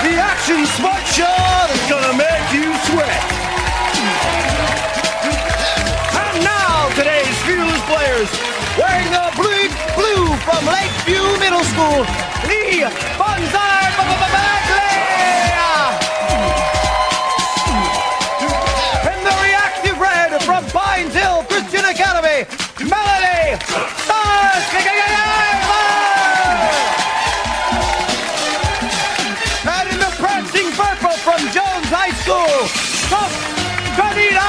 The Action Sports Show that's gonna make you sweat. And now, today's fearless players, wearing the blue from Lakeview Middle School, Lee Bonsai Bagley! And the reactive red from Pines Hill Christian Academy, Melanie Stars! And in the prancing purple from Jones High School, Granita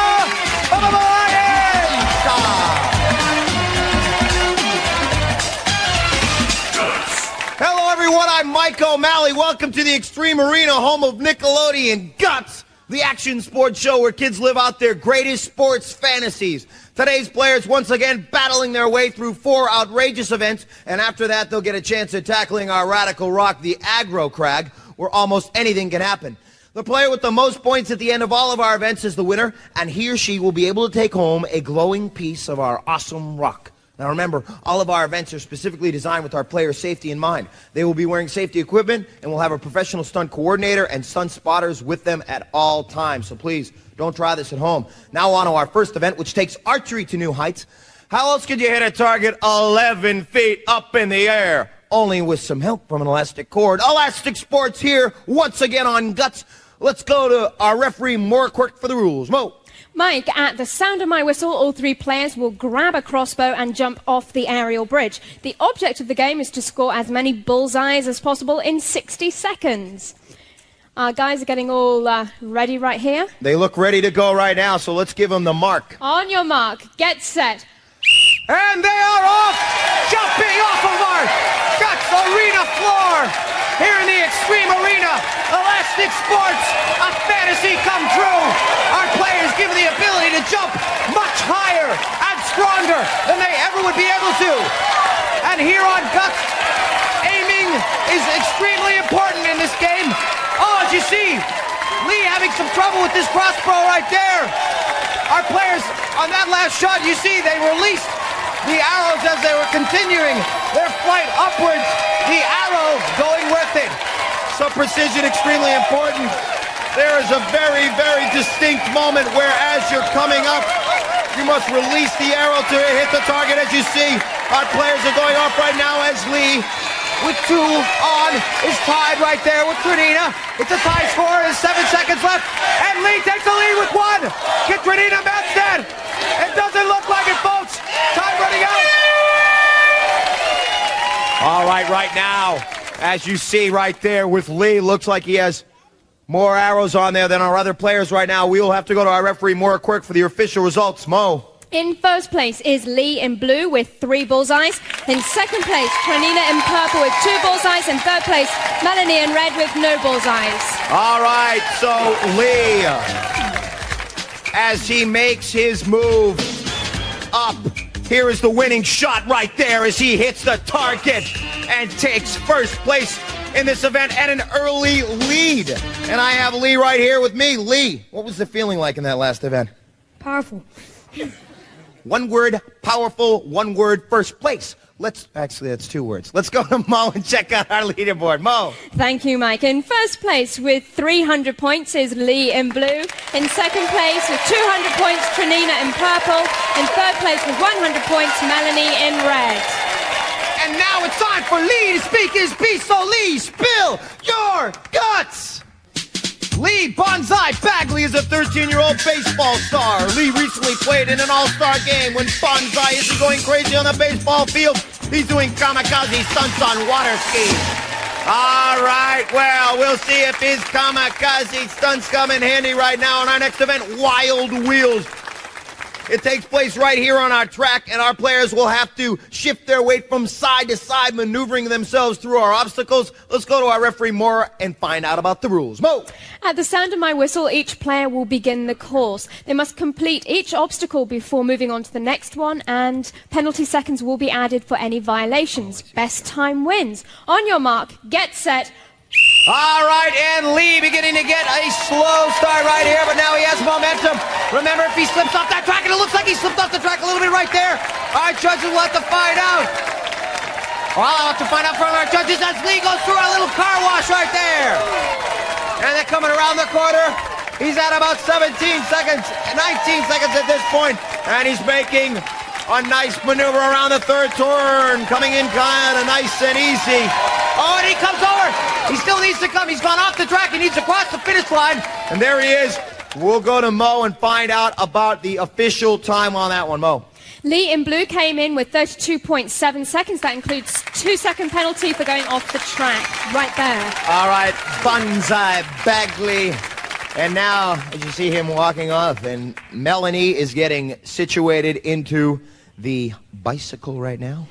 Hello everyone, I'm Mike O'Malley. Welcome to the Extreme Arena, home of Nickelodeon Guts, the action sports show where kids live out their greatest sports fantasies. Today's players once again battling their way through 4 outrageous events, and after that they'll get a chance at tackling our radical rock, the Aggro Crag, where almost anything can happen. The player with the most points at the end of all of our events is the winner, and he or she will be able to take home a glowing piece of our awesome rock. Now remember, all of our events are specifically designed with our players' safety in mind. They will be wearing safety equipment, and we'll have a professional stunt coordinator and stunt spotters with them at all times. So please, don't try this at home. Now on to our first event, which takes archery to new heights. How else could you hit a target 11 feet up in the air? Only with some help from an elastic cord. Elastic Sports here, once again on Guts. Let's go to our referee, Maura Quirk, for the rules. Mo. Mike, at the sound of my whistle, all 3 players will grab a crossbow and jump off the aerial bridge. The object of the game is to score as many bullseyes as possible in 60 seconds. Our guys are getting all ready right here. They look ready to go right now, so let's give them the mark. On your mark, get set. And they are off, jumping off of our Guts arena floor. Here in the Extreme Arena, Elastic Sports, a fantasy come true. Our players given the ability to jump much higher and stronger than they ever would be able to. And here on Guts, aiming is extremely important in this game. Oh, as you see, Lee having some trouble with this crossbow right there. Our players, on that last shot, you see they released the arrows as they were continuing their flight upwards. The arrow going with it. So precision extremely important. There is a very, very distinct moment where as you're coming up, you must release the arrow to hit the target. As you see, our players are going off right now as Lee, with 2 on, is tied right there with Trinina. It's a tie score. There's 7 seconds left. And Lee takes the lead with 1. Get Trinina Manstead. It doesn't look like it, folks. Time running out. All right now, as you see right there with Lee, looks like he has more arrows on there than our other players right now. We will have to go to our referee, Maura Quirk, for the official results. Mo. In first place is Lee in blue with 3 bullseyes. In second place, Trinina in purple with 2 bullseyes. In third place, Melanie in red with no bullseyes. All right, so Lee, as he makes his move up, here is the winning shot right there as he hits the target and takes first place in this event and an early lead. And I have Lee right here with me. Lee, what was the feeling like in that last event? Powerful. 1 word, powerful. 1 word, first place. Actually, that's 2 words. Let's go to Mo and check out our leaderboard. Mo. Thank you, Mike. In first place with 300 points is Lee in blue. In second place with 200 points, Trinina in purple. In third place with 100 points, Melanie in red. And now it's time for Lee to speak his piece. So Lee, spill your guts. Lee Bonsai Bagley is a 13-year-old baseball star. Lee recently played in an all-star game when Bonsai isn't going crazy on the baseball field. He's doing kamikaze stunts on water skis. All right, well, we'll see if his kamikaze stunts come in handy right now in our next event, Wild Wheels. It takes place right here on our track, and our players will have to shift their weight from side to side, maneuvering themselves through our obstacles. Let's go to our referee, Maura, and find out about the rules. Mo! At the sound of my whistle, each player will begin the course. They must complete each obstacle before moving on to the next one, and penalty seconds will be added for any violations. Best time wins. On your mark, get set. All right, and Lee beginning to get a slow start right here, but now he has momentum. Remember, if he slips off that track, and it looks like he slipped off the track a little bit right there. All right, judges will have to find out. Well, I'll have to find out from our judges as Lee goes through our little car wash right there. coming around the corner. He's at about 17 seconds, 19 seconds at this point, and he's making a nice maneuver around the third turn, coming in kind of nice and easy. Oh, and he comes over. He still needs to come. He's gone off the track. He needs to cross the finish line. And there he is. We'll go to Mo and find out about the official time on that one. Mo. Lee in blue came in with 32.7 seconds. That includes 2-second penalty for going off the track. Right there. All right, Banzai Bagley. And now, as you see him walking off, and Melanie is getting situated into the bicycle right now.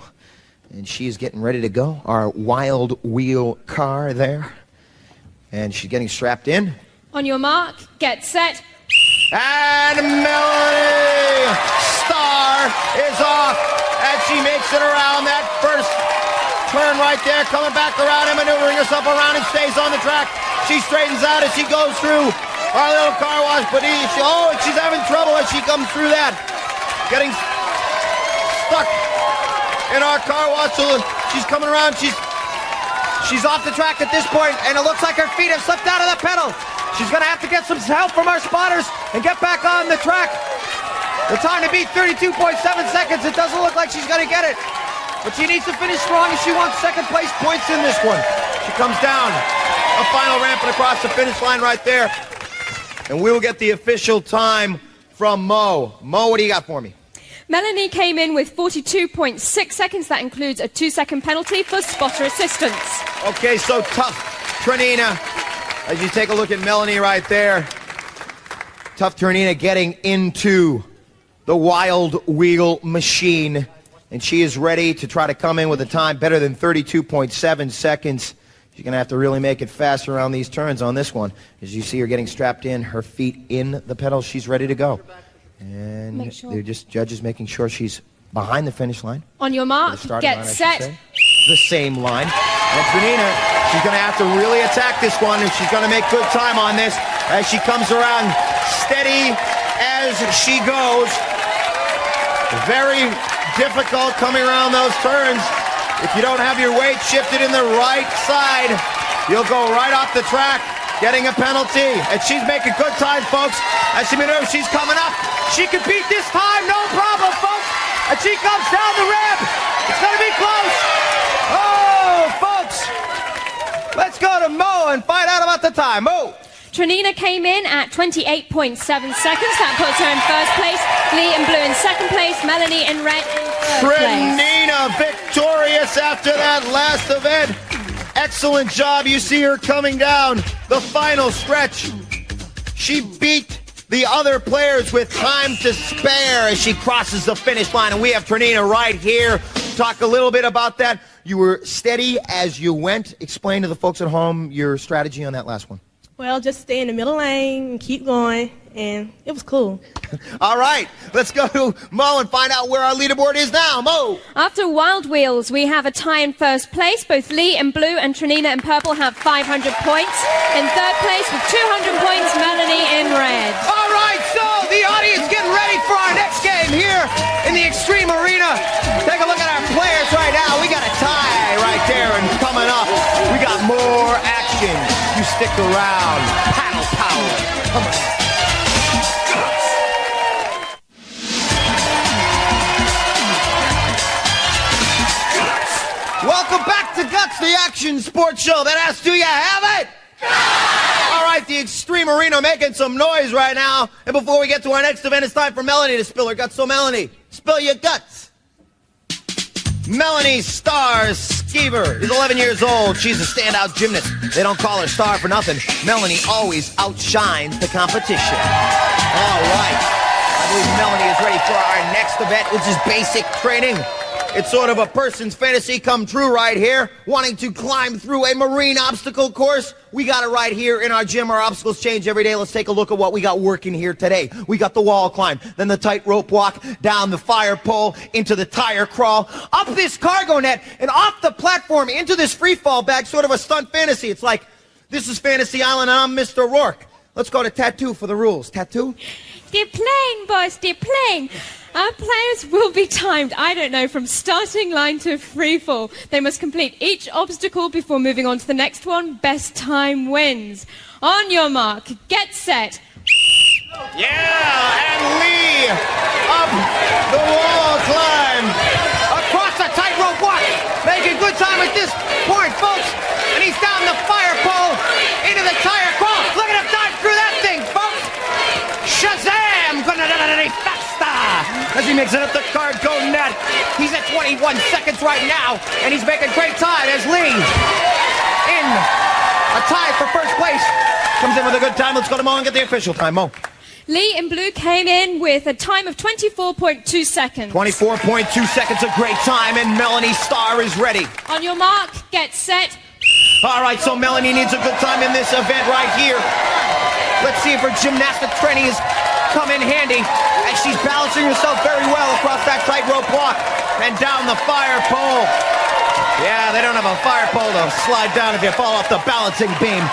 And she is getting ready to go. Our wild wheel car there. And she's getting strapped in. On your mark, get set. And Melanie Starr is off as she makes it around that first turn right there, coming back around and maneuvering herself around and stays on the track. She straightens out as she goes through our little car wash, but she's having trouble as she comes through that, getting stuck in our car wash. So she's coming around. She's off the track at this point, and it looks like her feet have slipped out of the pedal. She's going to have to get some help from our spotters and get back on the track. The time to beat 32.7 seconds. It doesn't look like she's going to get it. But she needs to finish strong if she wants second place points in this one. She comes down a final ramp and across the finish line right there. And we will get the official time from Mo. Mo, what do you got for me? Melanie came in with 42.6 seconds. That includes a 2-second penalty for spotter assistance. Okay, so tough, Tranina. As you take a look at Melanie right there, tough Tranina getting into the wild wheel machine, and she is ready to try to come in with a time better than 32.7 seconds. She's going to have to really make it fast around these turns on this one. As you see her getting strapped in, her feet in the pedals, she's ready to go. And they're just judges making sure she's behind the finish line. On your mark, get line, set. The same line. And Tranina, she's going to have to really attack this one, and she's going to make good time on this as she comes around steady as she goes. Very difficult coming around those turns. If you don't have your weight shifted in the right side, you'll go right off the track, getting a penalty. And she's making good time, folks. As she maneuvers, she's coming up. She can beat this time, no problem, folks. And she comes down the ramp. It's going to be close. Oh, folks. Let's go to Mo and find out about the time. Mo. Tranina came in at 28.7 seconds. That puts her in first place. Lee in blue in second place. Melanie in red in third place. Tranina victorious after that last event. Excellent job. You see her coming down the final stretch. She beat the other players with time to spare as she crosses the finish line. And we have Tranina right here. Talk a little bit about that. You were steady as you went. Explain to the folks at home your strategy on that last one. Well, just stay in the middle lane and keep going, and it was cool. All right, let's go to Mo and find out where our leaderboard is now. Mo! After Wild Wheels, we have a tie in first place. Both Lee in blue and Tranina in purple have 500 points. In third place with 200 points, Melanie in red. All right, so the audience getting ready for our next game here in the Extreme Arena. Take a look at our players right now. We got a tie right there, and coming up, we got more action. You stick around. Paddle power. Come on. Welcome back to Guts, the action sports show that asks, do you have it? All right, the Extreme Arena making some noise right now. And before we get to our next event, it's time for Melanie to spill her guts. So, Melanie, spill your guts. Melanie Starr Skeever is 11 years old. She's a standout gymnast. They don't call her Star for nothing. Melanie always outshines the competition. All right. I believe Melanie is ready for our next event, which is basic training. It's sort of a person's fantasy come true right here. Wanting to climb through a marine obstacle course? We got it right here in our gym. Our obstacles change every day. Let's take a look at what we got working here today. We got the wall climb, then the tightrope walk, down the fire pole, into the tire crawl, up this cargo net, and off the platform into this free fall bag, sort of a stunt fantasy. It's like, this is Fantasy Island and I'm Mr. Rourke. Let's go to Tattoo for the rules. Tattoo? They're playing, boss, they're playing. Our players will be timed, I don't know, from starting line to free fall. They must complete each obstacle before moving on to the next one. Best time wins. On your mark, get set. Yeah, and Lee up the wall climb. Across the tightrope walk, making good time at this point, folks. And he's down the fire pole into the tire crawl. Look at him dive through that thing, folks. Shazam! As he makes it up the cargo net. He's at 21 seconds right now, and he's making great time as Lee, in a tie for first place, Comes in with a good time. Let's go to Mo and get the official time. Mo. Lee in blue came in with a time of 24.2 seconds. 24.2 seconds, a great time, and Melanie Starr is ready. On your mark, get set. All right, so Melanie needs a good time in this event right here. Let's see if her gymnastic training has come in handy as she's balancing herself very well across that tightrope walk and down the fire pole. Yeah, they don't have a fire pole to slide down if you fall off the balancing beam.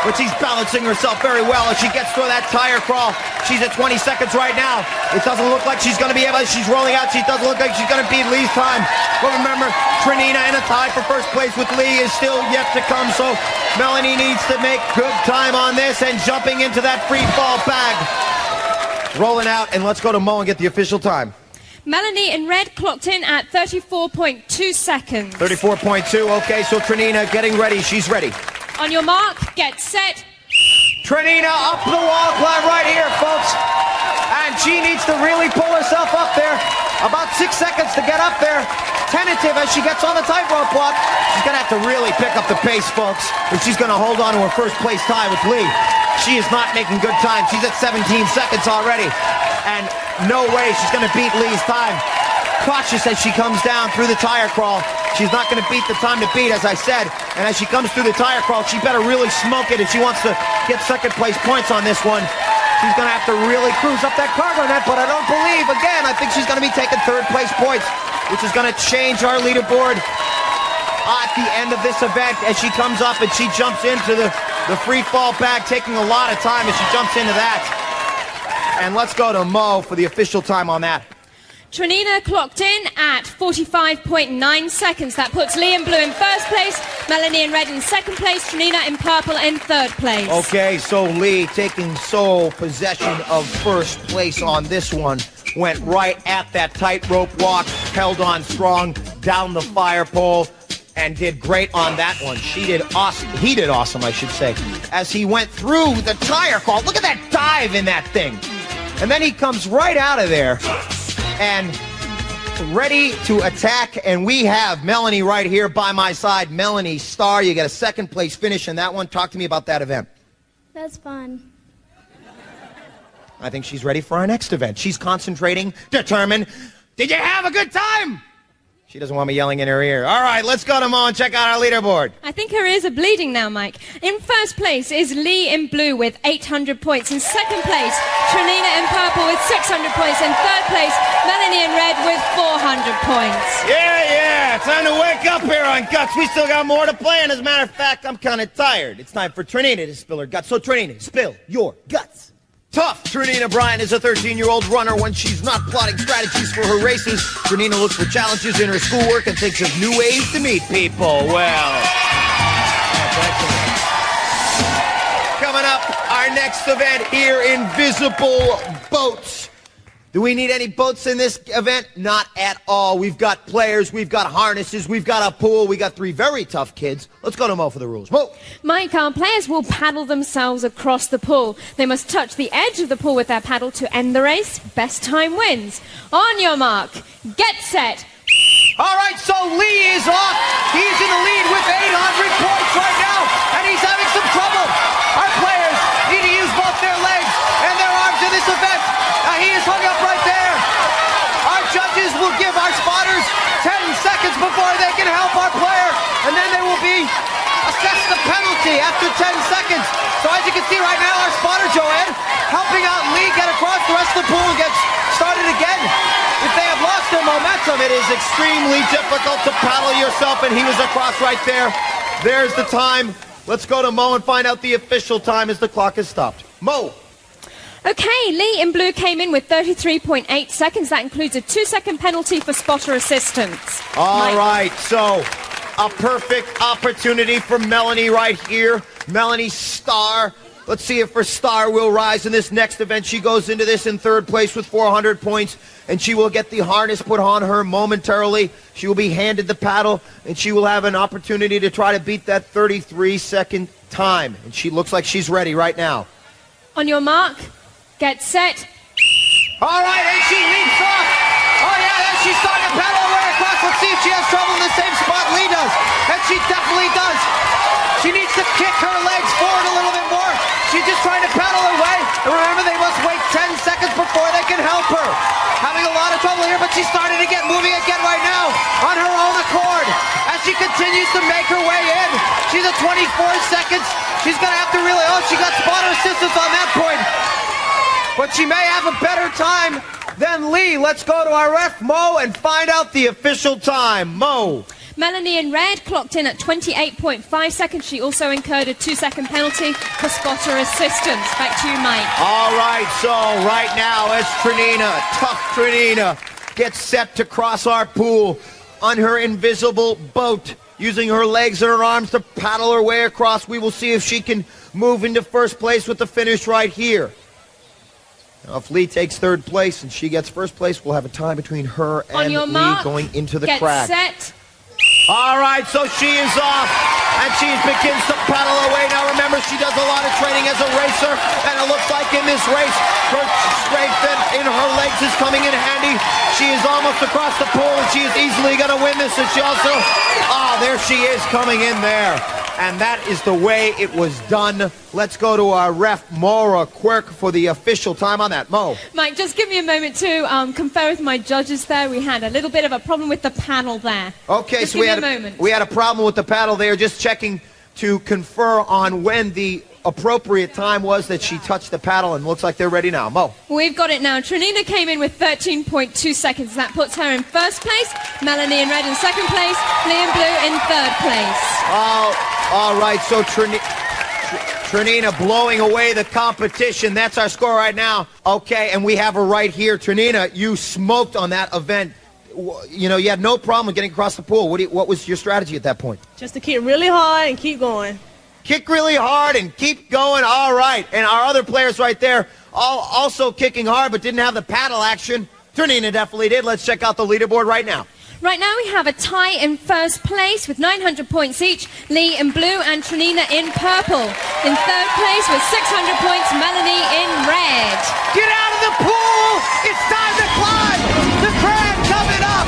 But she's balancing herself very well as she gets through that tire crawl. She's at 20 seconds right now. It doesn't look like she's going to be able, she's rolling out. She doesn't look like she's going to beat Lee's time. But remember, Trinina in a tie for first place with Lee is still yet to come. So Melanie needs to make good time on this and jumping into that free fall bag. Rolling out, and let's go to Mo and get the official time. Melanie in red clocked in at 34.2 seconds. 34.2, okay, so Trinina getting ready. She's ready. On your mark, get set. Trinina up the wall climb right here, folks. And she needs to really pull herself up there. About 6 seconds to get up there. Tentative as she gets on the tightrope walk. She's going to have to really pick up the pace, folks, if she's going to hold on to her first place tie with Lee. She is not making good time. She's at 17 seconds already. And no way she's going to beat Lee's time. Cautious as she comes down through the tire crawl. She's not going to beat the time to beat, as I said. And as she comes through the tire crawl, she better really smoke it if she wants to get second place points on this one. She's going to have to really cruise up that cargo net, but I don't believe, again, I think she's going to be taking third place points, which is going to change our leaderboard at the end of this event as she comes up and she jumps into the free fall bag, taking a lot of time as she jumps into that. And let's go to Mo for the official time on that. Trinina clocked in at 45.9 seconds. That puts Lee in blue in first place, Melanie in red in second place, Trinina in purple in third place. Okay, so Lee taking sole possession of first place on this one. Went right at that tightrope walk, held on strong down the fire pole, and did great on that one. She did awesome. He did awesome, I should say, as he went through the tire crawl. Look at that dive in that thing. And then he comes right out of there and ready to attack, and we have Melanie right here by my side. Melanie Starr, you get a second place finish in that one. Talk to me about that event. That's fun. I think she's ready for our next event. She's concentrating, determined. Did you have a good time? She doesn't want me yelling in her ear. All right, let's go to Mo and check out our leaderboard. I think her ears are bleeding now, Mike. In first place is Lee in blue with 800 points. In second place, Trinina in purple with 600 points. In third place, Melanie in red with 400 points. Yeah, time to wake up here on Guts. We still got more to play, and as a matter of fact, I'm kind of tired. It's time for Trinina to spill her guts. So Trinina, spill your guts. Tough Trinina Bryant is a 13-year-old runner. When she's not plotting strategies for her races, Trinina looks for challenges in her schoolwork and thinks of new ways to meet people. Well, coming up, our next event here, Invisible Boats. Do we need any boats in this event? Not at all. We've got players, we've got harnesses, we've got a pool, we got three very tough kids. Let's go to Mo for the rules. Mo! Mike, our players will paddle themselves across the pool. They must touch the edge of the pool with their paddle to end the race. Best time wins. On your mark, get set. All right, so Lee is off. He's in the lead with 800 points right now, and he's having some trouble. Our players need to use both their legs and their arms in this event. He is hung up right there. Our judges will give our spotters 10 seconds before they can help our player, and then they will be assessed the penalty after 10 seconds. So as you can see right now, our spotter, Joanne, helping out Lee get across the rest of the pool and gets started again. If they have lost their momentum, it is extremely difficult to paddle yourself, and he was across right there. There's the time. Let's go to Mo and find out the official time as the clock is stopped. Mo. Okay, Lee in blue came in with 33.8 seconds. That includes a 2-second penalty for spotter assistance. All right, so a perfect opportunity for Melanie right here. Melanie Starr. Let's see if her star will rise in this next event. She goes into this in third place with 400 points, and she will get the harness put on her momentarily. She will be handed the paddle, and she will have an opportunity to try to beat that 33-second time. And she looks like she's ready right now. On your mark, get set. All right, and she leaps off. Oh, yeah, and she's starting to paddle her way across. Let's see if she has trouble in the same spot Lee does. And she definitely does. She needs to kick her legs forward a little bit more. She's just trying to paddle her way. And remember, they must wait 10 seconds before they can help her. Having a lot of trouble here, but she's starting to get moving again right now on her own accord. As she continues to make her way in. She's at 24 seconds. She's going to have to really, oh, she got spotter assistance on that point. But she may have a better time than Lee. Let's go to our ref, Mo, and find out the official time. Mo. Melanie in red clocked in at 28.5 seconds. She also incurred a 2-second penalty for spotter assistance. Back to you, Mike. All right, so right now as Trinina, tough Trinina, gets set to cross our pool on her invisible boat, using her legs and her arms to paddle her way across. We will see if she can move into first place with the finish right here. Now, if Lee takes third place and she gets first place, we'll have a tie between her and On your Lee mark, going into the get crack. set. All right, so she is off, and she begins to paddle away. Now, remember, she does a lot of training as a racer, and it looks like in this race, her strength in her legs is coming in handy. She is almost across the pool, and she is easily going to win this, and she also, there she is coming in there. And that is the way it was done. Let's go to our ref, Maura Quirk, for the official time on that. Mo. Mike, just give me a moment to confer with my judges there. We had a little bit of a problem with the paddle there. Okay, just so give me a moment. we had a problem with the paddle there, just checking to confer on when the appropriate time was that she touched the paddle, and looks like they're ready now. Mo. We've got it now. Trinina came in with 13.2 seconds. That puts her in first place. Melanie in red in second place. Lee in blue in third place. All right, so Trinina blowing away the competition. That's our score right now. Okay, and we have her right here. Trinina, you smoked on that event. You know, you had no problem getting across the pool. What was your strategy at that point? Just to kick really hard and keep going. Kick really hard and keep going. All right. And our other players right there also kicking hard but didn't have the paddle action. Trinina definitely did. Let's check out the leaderboard right now. Right now we have a tie in first place with 900 points each. Lee in blue and Trinina in purple. In third place with 600 points, Melanie in red. Get out of the pool! It's time to climb! The crab coming up!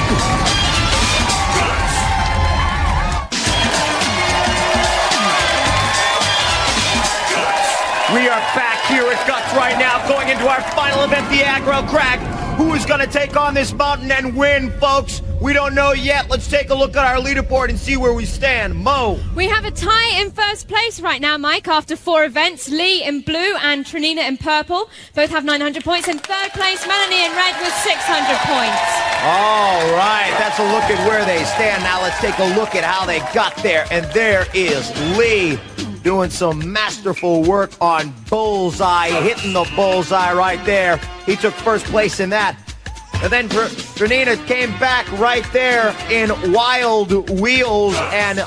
We are back here at Guts right now, going into our final event, the Aggro Crag. Who is going to take on this mountain and win, folks? We don't know yet. Let's take a look at our leaderboard and see where we stand. Mo. We have a tie in first place right now, Mike, after 4 events. Lee in blue and Trinina in purple. Both have 900 points. In third place, Melanie in red with 600 points. All right, that's a look at where they stand. Now let's take a look at how they got there. And there is Lee doing some masterful work on bullseye, hitting the bullseye right there. He took first place in that. And then Trinina came back right there in Wild Wheels and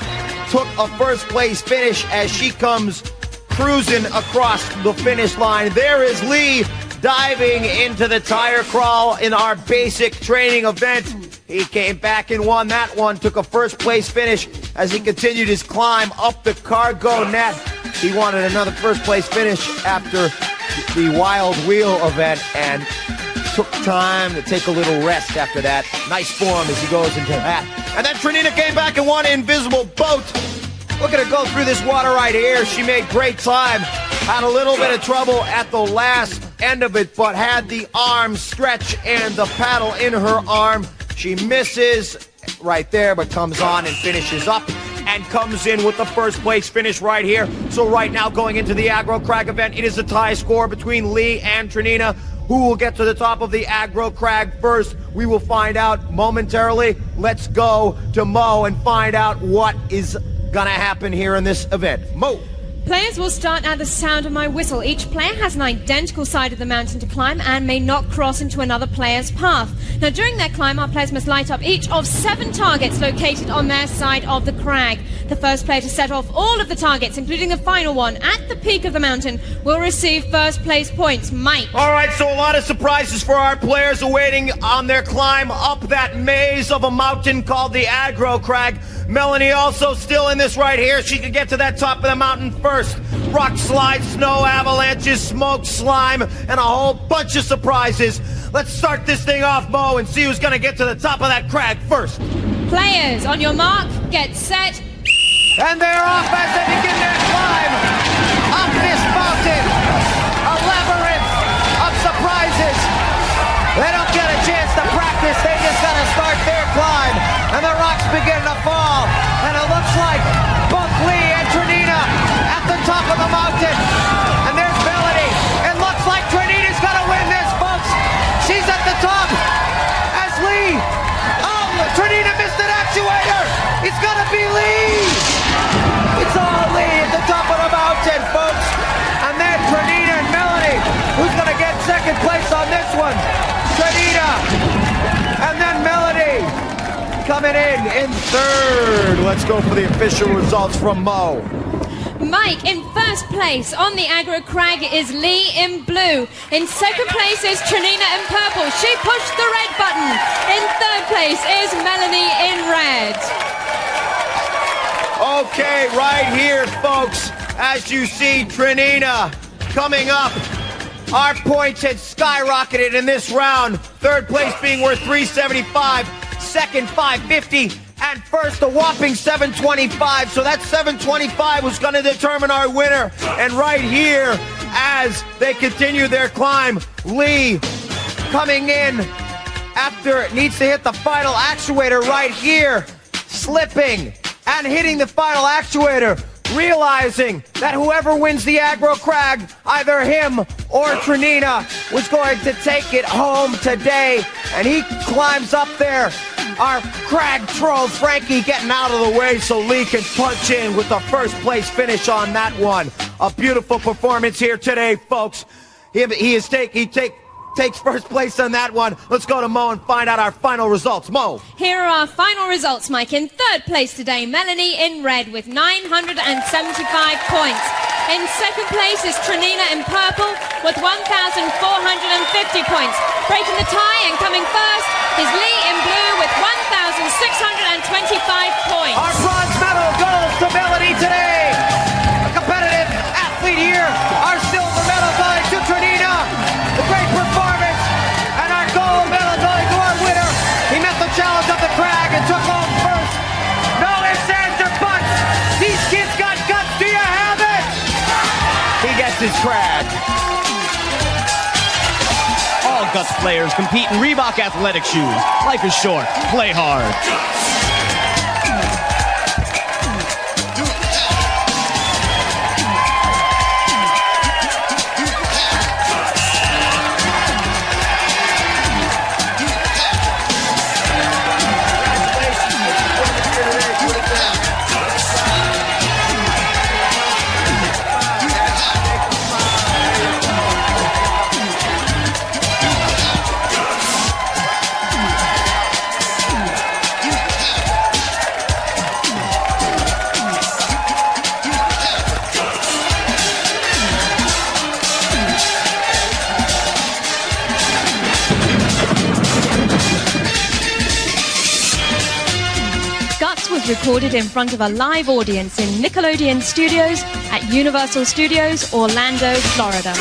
took a first place finish as she comes cruising across the finish line. There is Lee diving into the tire crawl in our basic training event. He came back and won that one, took a first place finish as he continued his climb up the cargo net. He wanted another first place finish after the Wild Wheel event and took time to take a little rest after that. Nice form as he goes into that. And then Trinina came back and won Invisible Boat. Look at her go through this water right here. She made great time. Had a little bit of trouble at the last end of it, but had the arm stretch and the paddle in her arm. She misses right there, but comes on and finishes up and comes in with the first place finish right here. So right now going into the Aggro Crag event, it is a tie score between Lee and Trinina. Who will get to the top of the Aggro Crag first? We will find out momentarily. Let's go to Mo and find out what is gonna happen here in this event. Mo. Players will start at the sound of my whistle. Each player has an identical side of the mountain to climb and may not cross into another player's path. Now, during their climb, our players must light up each of 7 targets located on their side of the crag. The first player to set off all of the targets, including the final one, at the peak of the mountain, will receive first place points. Mike. All right, so a lot of surprises for our players awaiting on their climb up that maze of a mountain called the Aggro Crag. Melanie also still in this right here. She can get to that top of the mountain first. Rock slides, snow avalanches, smoke, slime, and a whole bunch of surprises. Let's start this thing off, Mo, and see who's going to get to the top of that crag first. Players, on your mark, get set. And they're off as they begin their climb up this mountain. A labyrinth of surprises. They don't get a chance to practice. They just got to start their climb. And the rocks begin to fall. And it looks like both Lee and Trinina at the top of the mountain. And there's Melanie. It looks like Trinina's going to win this, folks. She's at the top as Lee. Oh, Trinina missed an actuator. It's going to be Lee. It's all Lee at the top of the mountain, folks. And then Trinina and Melanie. Who's going to get second place on this one? Trinina. And then Melanie coming in third. Let's go for the official results from Mo. Mike in first place on the Aggro Crag is Lee in blue. In second place is Trinina in purple. She pushed the red button. In third place is Melanie in red. Okay, right here, folks. As you see, Trinina coming up. Our points had skyrocketed in this round. Third place being worth 375, second 550, and first a whopping 725. So that 725 was going to determine our winner. And right here, as they continue their climb, Lee coming in after it needs to hit the final actuator right here, slipping and hitting the final actuator, realizing that whoever wins the Aggro Crag, either him or Trinina, was going to take it home today. And he climbs up there. Our crag troll, Frankie, getting out of the way so Lee can punch in with the first place finish on that one. A beautiful performance here today, folks. He takes first place on that one. Let's go to Mo and find out our final results. Mo. Here are our final results, Mike. In third place today, Melanie in red with 975 points. In second place is Trinina in purple with 1,450 points. Breaking the tie and coming first is Lee in blue with 1,625 points. Our bronze medal goes to Melanie today. A competitive athlete here. Our silver medal going to Trinina. The great performance. And our gold medal going to our winner. He met the challenge of the crag and took home first. No ifs, ands, or buts. These kids got guts. Do you have it? He gets his crag. All Guts players compete in Reebok athletic shoes. Life is short. Play hard. Recorded in front of a live audience in Nickelodeon Studios at Universal Studios, Orlando, Florida.